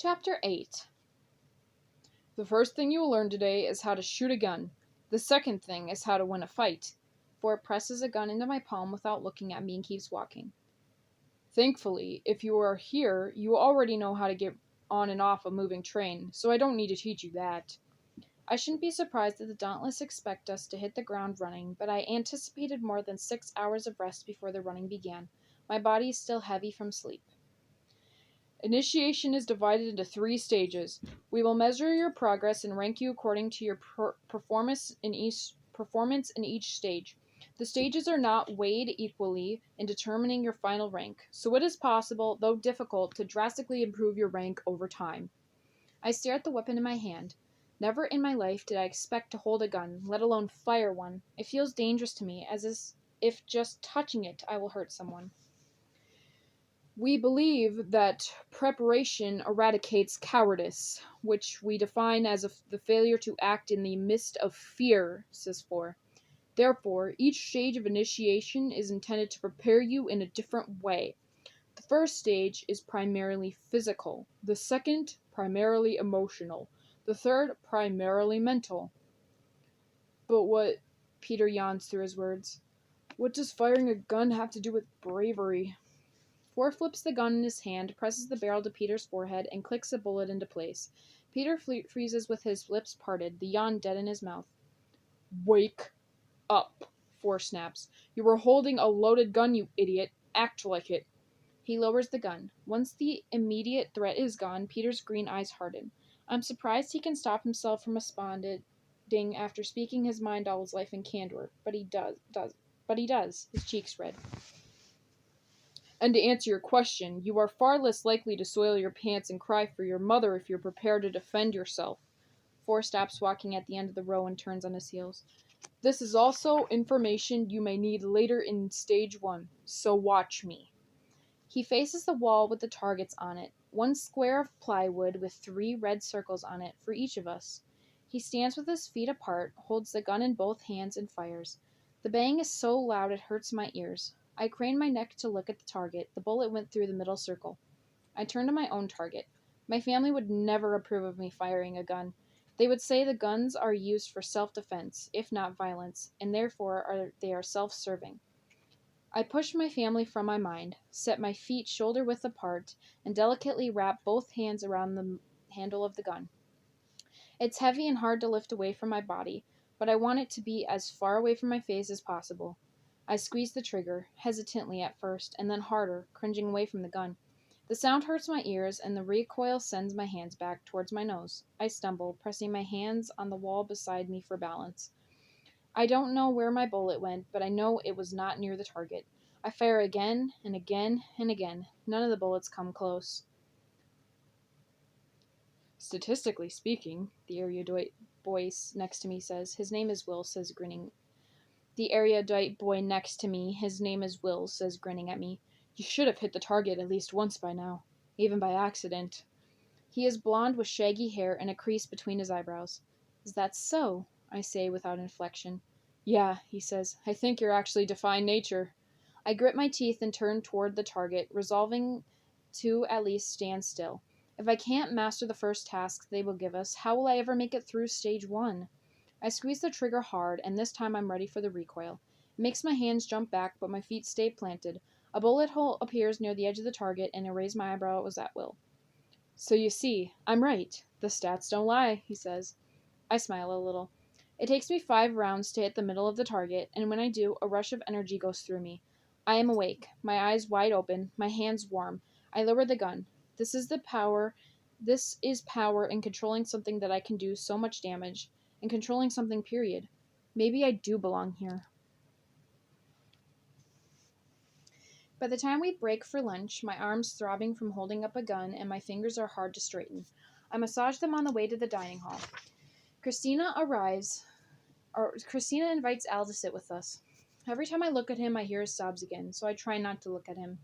Chapter 8. The first thing you will learn today is how to shoot a gun. The second thing is how to win a fight. Ford presses a gun into my palm without looking at me and keeps walking. Thankfully, if you are here, you already know how to get on and off a moving train, so I don't need to teach you that. I shouldn't be surprised that the Dauntless expect us to hit the ground running, but I anticipated more than 6 hours of rest before the running began. My body is still heavy from sleep. Initiation is divided into 3 stages. We will measure your progress and rank you according to your performance in each stage. The stages are not weighed equally in determining your final rank, so it is possible, though difficult, to drastically improve your rank over time. I stare at the weapon in my hand. Never in my life did I expect to hold a gun, let alone fire one. It feels dangerous to me, as if just touching it I will hurt someone. We believe that preparation eradicates cowardice, which we define as the failure to act in the midst of fear, says 4. Therefore, each stage of initiation is intended to prepare you in a different way. The first stage is primarily physical, the second, primarily emotional, the third, primarily mental. But what? Peter yawns through his words. What does firing a gun have to do with bravery? 4 flips the gun in his hand, presses the barrel to Peter's forehead, and clicks a bullet into place. Peter freezes with his lips parted, the yawn dead in his mouth. Wake up, 4 snaps. You were holding a loaded gun, you idiot. Act like it. He lowers the gun. Once the immediate threat is gone, Peter's green eyes harden. I'm surprised he can stop himself from responding after speaking his mind all his life in candor, but he does. His cheeks red. And to answer your question, you are far less likely to soil your pants and cry for your mother if you're prepared to defend yourself. 4 stops walking at the end of the row and turns on his heels. This is also information you may need later in stage 1, so watch me. He faces the wall with the targets on it, 1 square of plywood with 3 red circles on it for each of us. He stands with his feet apart, holds the gun in both hands, and fires. The bang is so loud it hurts my ears. I crane my neck to look at the target. The bullet went through the middle circle. I turn to my own target. My family would never approve of me firing a gun. They would say the guns are used for self-defense, if not violence, and therefore they are self-serving. I push my family from my mind, set my feet shoulder-width apart, and delicately wrap both hands around the handle of the gun. It's heavy and hard to lift away from my body, but I want it to be as far away from my face as possible. I squeeze the trigger, hesitantly at first, and then harder, cringing away from the gun. The sound hurts my ears, and the recoil sends my hands back towards my nose. I stumble, pressing my hands on the wall beside me for balance. I don't know where my bullet went, but I know it was not near the target. I fire again, and again, and again. None of the bullets come close. Statistically speaking, the erudite boy next to me says. His name is Will, says grinning. The erudite boy next to me, his name is Will, says grinning at me. You should have hit the target at least once by now, even by accident. He is blond with shaggy hair and a crease between his eyebrows. Is that so? I say without inflection. Yeah, he says. I think you're actually defying nature. I grit my teeth and turn toward the target, resolving to at least stand still. If I can't master the first task they will give us, how will I ever make it through stage 1? I squeeze the trigger hard, and this time I'm ready for the recoil. It makes my hands jump back, but my feet stay planted. A bullet hole appears near the edge of the target, and I raise my eyebrow at Will. So you see, I'm right. The stats don't lie, he says. I smile a little. It takes me 5 rounds to hit the middle of the target, and when I do, a rush of energy goes through me. I am awake, my eyes wide open, my hands warm. I lower the gun. This is power in controlling something that I can do so much damage. And controlling something, period. Maybe I do belong here. By the time we break for lunch, my arms throbbing from holding up a gun and my fingers are hard to straighten. I massage them on the way to the dining hall. Christina invites Al to sit with us. Every time I look at him, I hear his sobs again, so I try not to look at him.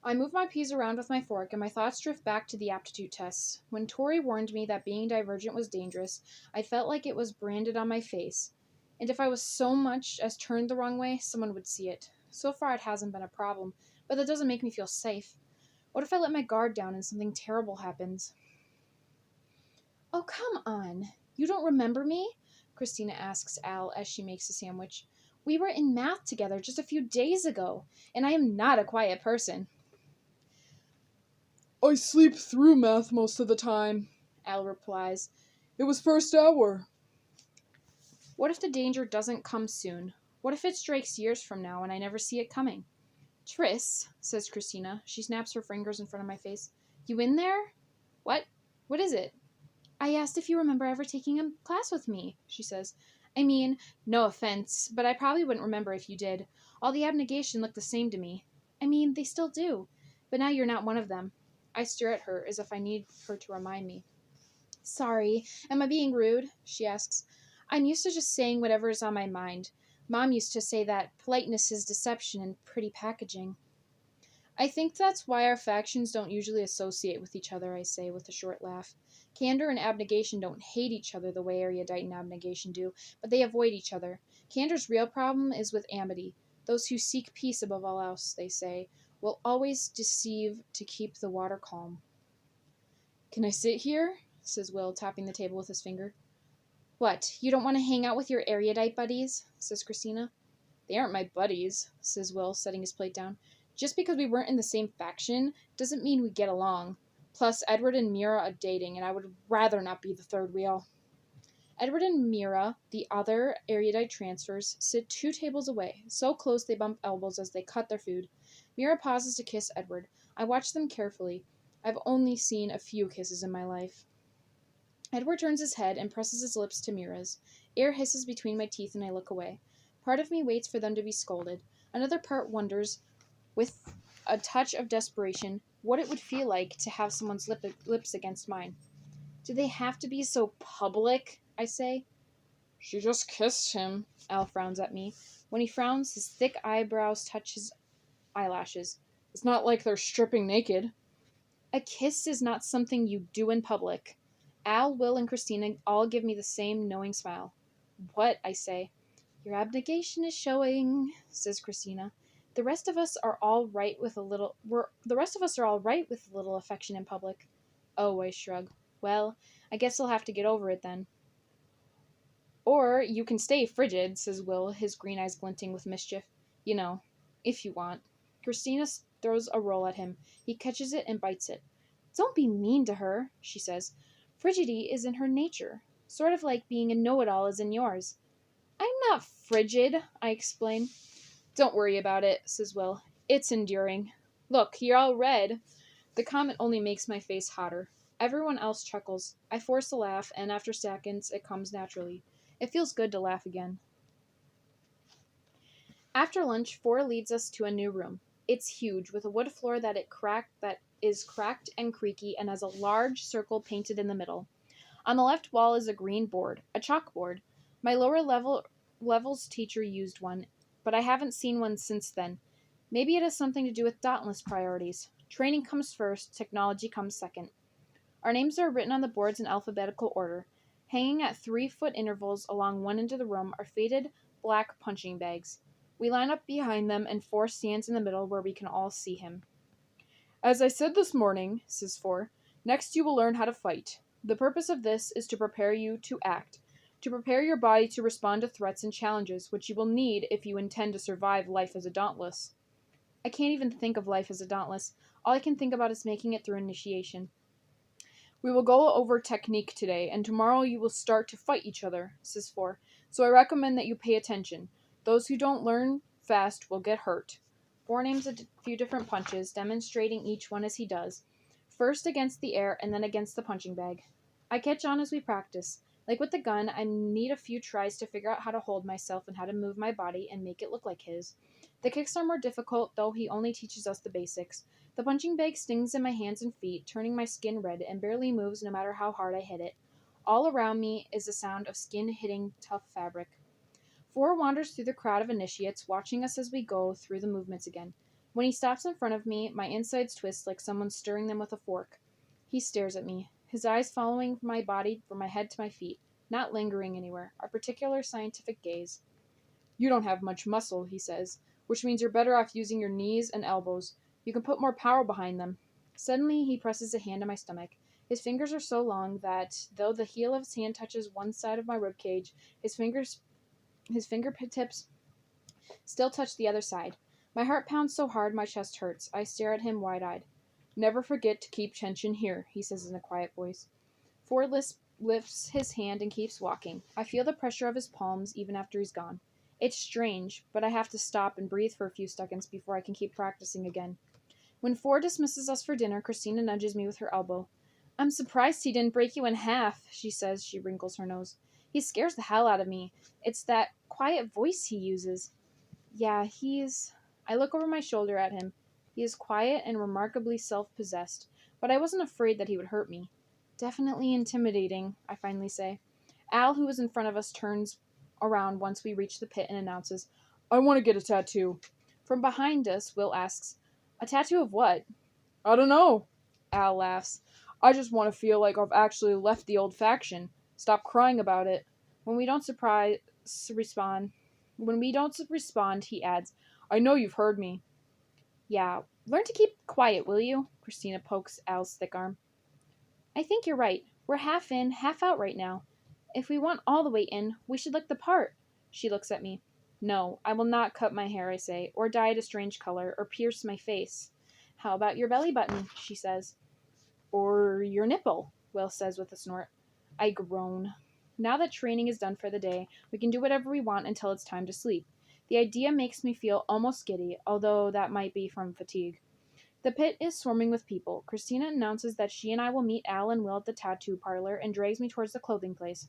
I move my peas around with my fork, and my thoughts drift back to the aptitude tests. When Tori warned me that being divergent was dangerous, I felt like it was branded on my face. And if I was so much as turned the wrong way, someone would see it. So far it hasn't been a problem, but that doesn't make me feel safe. What if I let my guard down and something terrible happens? Oh, come on. You don't remember me? Christina asks Al as she makes a sandwich. We were in math together just a few days ago, and I am not a quiet person. I sleep through math most of the time, Al replies. It was first hour. What if the danger doesn't come soon? What if it strikes years from now and I never see it coming? Tris, says Christina. She snaps her fingers in front of my face. You in there? What? What is it? I asked if you remember ever taking a class with me, she says. I mean, no offense, but I probably wouldn't remember if you did. All the abnegation looked the same to me. I mean, they still do. But now you're not one of them. I stare at her as if I need her to remind me. Sorry, am I being rude? She asks. I'm used to just saying whatever is on my mind. Mom used to say that politeness is deception and pretty packaging. I think that's why our factions don't usually associate with each other, I say with a short laugh. Candor and abnegation don't hate each other the way erudite and abnegation do, but they avoid each other. Candor's real problem is with amity. Those who seek peace above all else, they say, will always deceive to keep the water calm. Can I sit here? Says Will, tapping the table with his finger. What, you don't want to hang out with your erudite buddies? Says Christina. They aren't my buddies, says Will, setting his plate down. Just because we weren't in the same faction doesn't mean we get along. Plus, Edward and Mira are dating, and I would rather not be the third wheel. Edward and Mira, the other erudite transfers, sit 2 tables away, so close they bump elbows as they cut their food. Mira pauses to kiss Edward. I watch them carefully. I've only seen a few kisses in my life. Edward turns his head and presses his lips to Mira's. Air hisses between my teeth and I look away. Part of me waits for them to be scolded. Another part wonders, with a touch of desperation, what it would feel like to have someone's lips against mine. Do they have to be so public? I say. She just kissed him. Al frowns at me. When he frowns, his thick eyebrows touch his eyelashes. It's not like they're stripping naked. A kiss is not something you do in public. Al, Will, and Christina all give me the same knowing smile. What? I say. Your abnegation is showing, says Christina. The rest of us are all right with a little affection in public. Oh, I shrug. Well, I guess I'll have to get over it then. Or you can stay frigid, says Will, his green eyes glinting with mischief. You know, if you want. Christina throws a roll at him. He catches it and bites it. Don't be mean to her, she says. Frigidity is in her nature, sort of like being a know-it-all is in yours. I'm not frigid, I explain. Don't worry about it, says Will. It's enduring. Look, you're all red. The comment only makes my face hotter. Everyone else chuckles. I force a laugh, and after seconds, it comes naturally. It feels good to laugh again. After lunch, 4 leads us to a new room. It's huge, with a wood floor that is cracked and creaky and has a large circle painted in the middle. On the left wall is a green board, a chalkboard. My levels teacher used one, but I haven't seen one since then. Maybe it has something to do with Dauntless priorities. Training comes first, technology comes second. Our names are written on the boards in alphabetical order. Hanging at 3-foot intervals along one end of the room are faded black punching bags. We line up behind them, and 4 stands in the middle where we can all see him. As I said this morning, says 4, next you will learn how to fight. The purpose of this is to prepare you to act, to prepare your body to respond to threats and challenges, which you will need if you intend to survive life as a Dauntless. I can't even think of life as a Dauntless. All I can think about is making it through initiation. We will go over technique today, and tomorrow you will start to fight each other, says 4, so I recommend that you pay attention. Those who don't learn fast will get hurt. 4 names a few different punches, demonstrating each one as he does. First against the air, and then against the punching bag. I catch on as we practice. Like with the gun, I need a few tries to figure out how to hold myself and how to move my body and make it look like his. The kicks are more difficult, though he only teaches us the basics. The punching bag stings in my hands and feet, turning my skin red, and barely moves no matter how hard I hit it. All around me is the sound of skin hitting tough fabric. 4 wanders through the crowd of initiates, watching us as we go through the movements again. When he stops in front of me, my insides twist like someone stirring them with a fork. He stares at me, his eyes following my body from my head to my feet, not lingering anywhere, a particular scientific gaze. You don't have much muscle, he says, which means you're better off using your knees and elbows. You can put more power behind them. Suddenly, he presses a hand on my stomach. His fingers are so long that, though the heel of his hand touches one side of my rib cage, his fingertips still touch the other side. My heart pounds so hard my chest hurts. I stare at him wide-eyed. Never forget to keep tension here, he says in a quiet voice. Ford lifts his hand and keeps walking. I feel the pressure of his palms even after he's gone. It's strange, but I have to stop and breathe for a few seconds before I can keep practicing again. When Ford dismisses us for dinner, Christina nudges me with her elbow. I'm surprised he didn't break you in half, she says. She wrinkles her nose. He scares the hell out of me. It's that quiet voice he uses. Yeah, he's. I look over my shoulder at him. He is quiet and remarkably self possessed, but I wasn't afraid that he would hurt me. Definitely intimidating, I finally say. Al, who is in front of us, turns around once we reach the pit and announces, I want to get a tattoo. From behind us, Will asks, a tattoo of what? I don't know. Al laughs. I just want to feel like I've actually left the old faction. Stop crying about it. When we don't respond, he adds, I know you've heard me. Yeah, learn to keep quiet, will you? Christina pokes Al's thick arm. I think you're right. We're half in, half out right now. If we want all the way in, we should look the part. She looks at me. No, I will not cut my hair, I say, or dye it a strange color, or pierce my face. How about your belly button? She says. Or your nipple, Will says with a snort. I groan. Now that training is done for the day, we can do whatever we want until it's time to sleep. The idea makes me feel almost giddy, although that might be from fatigue. The pit is swarming with people. Christina announces that she and I will meet Al and Will at the tattoo parlor and drags me towards the clothing place.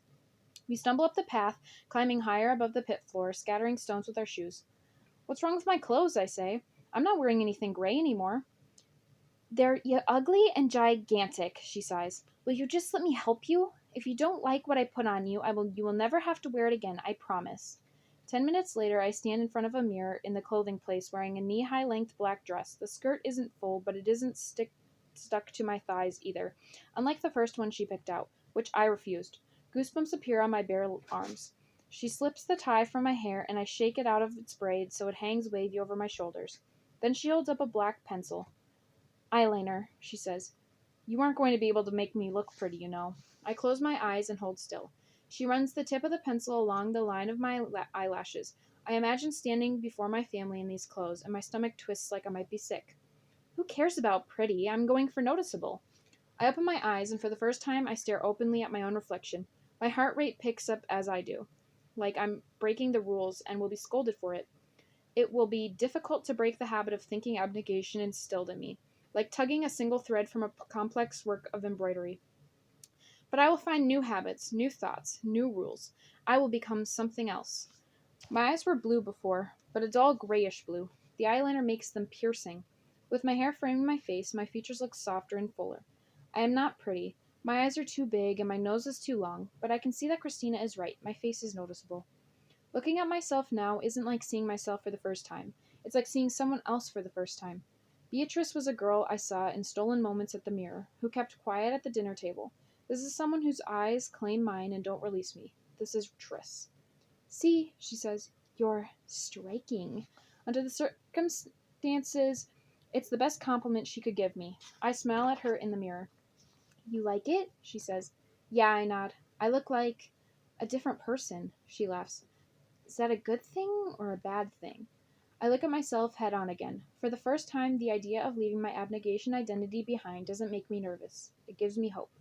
We stumble up the path, climbing higher above the pit floor, scattering stones with our shoes. What's wrong with my clothes, I say. I'm not wearing anything gray anymore. They're ugly and gigantic, she sighs. Will you just let me help you? If you don't like what I put on you, you will never have to wear it again, I promise. 10 minutes later, I stand in front of a mirror in the clothing place wearing a knee-high length black dress. The skirt isn't full, but it isn't stuck to my thighs either, unlike the first one she picked out, which I refused. Goosebumps appear on my bare arms. She slips the tie from my hair, and I shake it out of its braid so it hangs wavy over my shoulders. Then she holds up a black pencil. Eyeliner, she says. You aren't going to be able to make me look pretty, you know. I close my eyes and hold still. She runs the tip of the pencil along the line of my eyelashes. I imagine standing before my family in these clothes, and my stomach twists like I might be sick. Who cares about pretty? I'm going for noticeable. I open my eyes, and for the first time, I stare openly at my own reflection. My heart rate picks up as I do, like I'm breaking the rules and will be scolded for it. It will be difficult to break the habit of thinking abnegation instilled in me, like tugging a single thread from a complex work of embroidery. But I will find new habits, new thoughts, new rules. I will become something else. My eyes were blue before, but a dull grayish blue. The eyeliner makes them piercing. With my hair framing my face, my features look softer and fuller. I am not pretty. My eyes are too big and my nose is too long, but I can see that Christina is right. My face is noticeable. Looking at myself now isn't like seeing myself for the first time. It's like seeing someone else for the first time. Beatrice was a girl I saw in stolen moments at the mirror, who kept quiet at the dinner table. This is someone whose eyes claim mine and don't release me. This is Triss. See, she says, you're striking. Under the circumstances, it's the best compliment she could give me. I smile at her in the mirror. You like it? She says. Yeah, I nod. I look like a different person, she laughs. Is that a good thing or a bad thing? I look at myself head on again. For the first time, the idea of leaving my abnegation identity behind doesn't make me nervous. It gives me hope.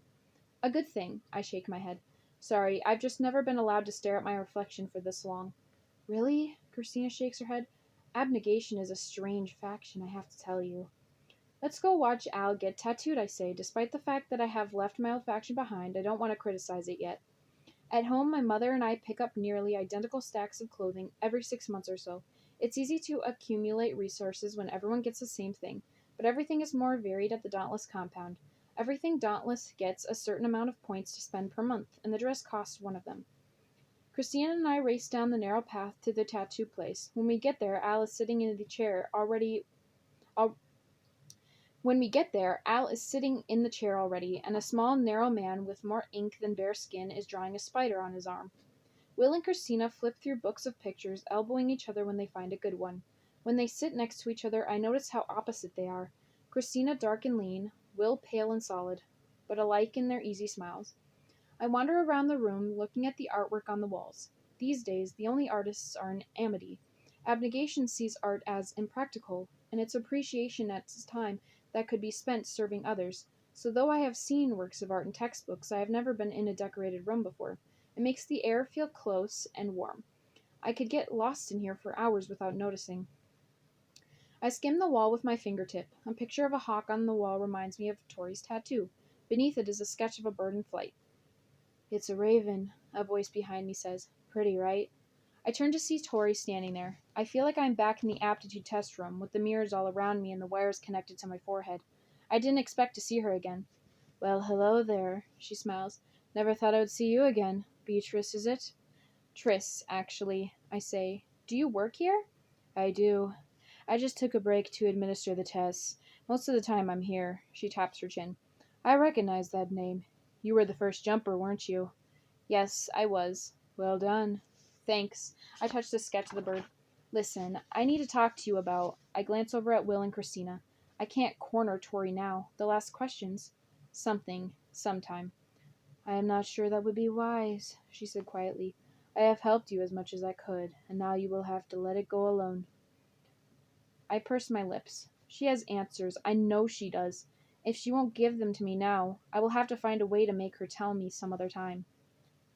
A good thing, I shake my head. Sorry, I've just never been allowed to stare at my reflection for this long. Really? Christina shakes her head. Abnegation is a strange faction, I have to tell you. Let's go watch Al get tattooed, I say. Despite the fact that I have left my old faction behind, I don't want to criticize it yet. At home, my mother and I pick up nearly identical stacks of clothing every 6 months or so. It's easy to accumulate resources when everyone gets the same thing, but everything is more varied at the Dauntless compound. Everything Dauntless gets a certain amount of points to spend per month, and the dress costs one of them. Christina and I race down the narrow path to the tattoo place. When we get there, Al is sitting in the chair already. When we get there, Al is sitting in the chair already, and a small, narrow man with more ink than bare skin is drawing a spider on his arm. Will and Christina flip through books of pictures, elbowing each other when they find a good one. When they sit next to each other, I notice how opposite they are. Christina dark and lean, Will pale and solid, but alike in their easy smiles. I wander around the room, looking at the artwork on the walls. These days, the only artists are in amity. Abnegation sees art as impractical, and its appreciation at time that could be spent serving others. So, though I have seen works of art in textbooks, I have never been in a decorated room before. It makes the air feel close and warm. I could get lost in here for hours without noticing. I skim the wall with my fingertip. A picture of a hawk on the wall reminds me of Tori's tattoo. Beneath it is a sketch of a bird in flight. It's a raven, a voice behind me says. Pretty, right? I turn to see Tori standing there. I feel like I'm back in the aptitude test room, with the mirrors all around me and the wires connected to my forehead. I didn't expect to see her again. Well, hello there, she smiles. Never thought I would see you again. Beatrice, is it? Triss, actually, I say. Do you work here? I do. I just took a break to administer the tests. Most of the time I'm here. She taps her chin. I recognize that name. You were the first jumper, weren't you? Yes, I was. Well done. Thanks. I touch the sketch of the bird. Listen, I need to talk to you about. I glance over at Will and Christina. I can't corner Tori now. They'll ask questions. Something, sometime. I am not sure that would be wise, she said quietly. I have helped you as much as I could, and now you will have to let it go alone. I purse my lips. She has answers. I know she does. If she won't give them to me now, I will have to find a way to make her tell me some other time.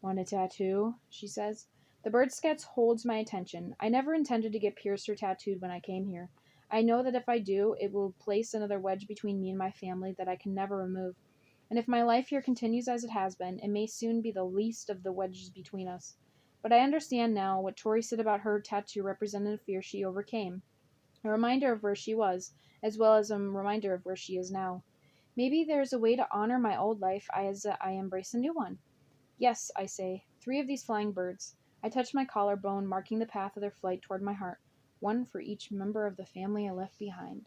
Want a tattoo? She says. The bird sketch holds my attention. I never intended to get pierced or tattooed when I came here. I know that if I do, it will place another wedge between me and my family that I can never remove. And if my life here continues as it has been, it may soon be the least of the wedges between us. But I understand now what Tori said about her tattoo represented a fear she overcame. A reminder of where she was, as well as a reminder of where she is now. Maybe there is a way to honor my old life as I embrace a new one. Yes, I say, 3 of these flying birds. I touch my collarbone, marking the path of their flight toward my heart, one for each member of the family I left behind.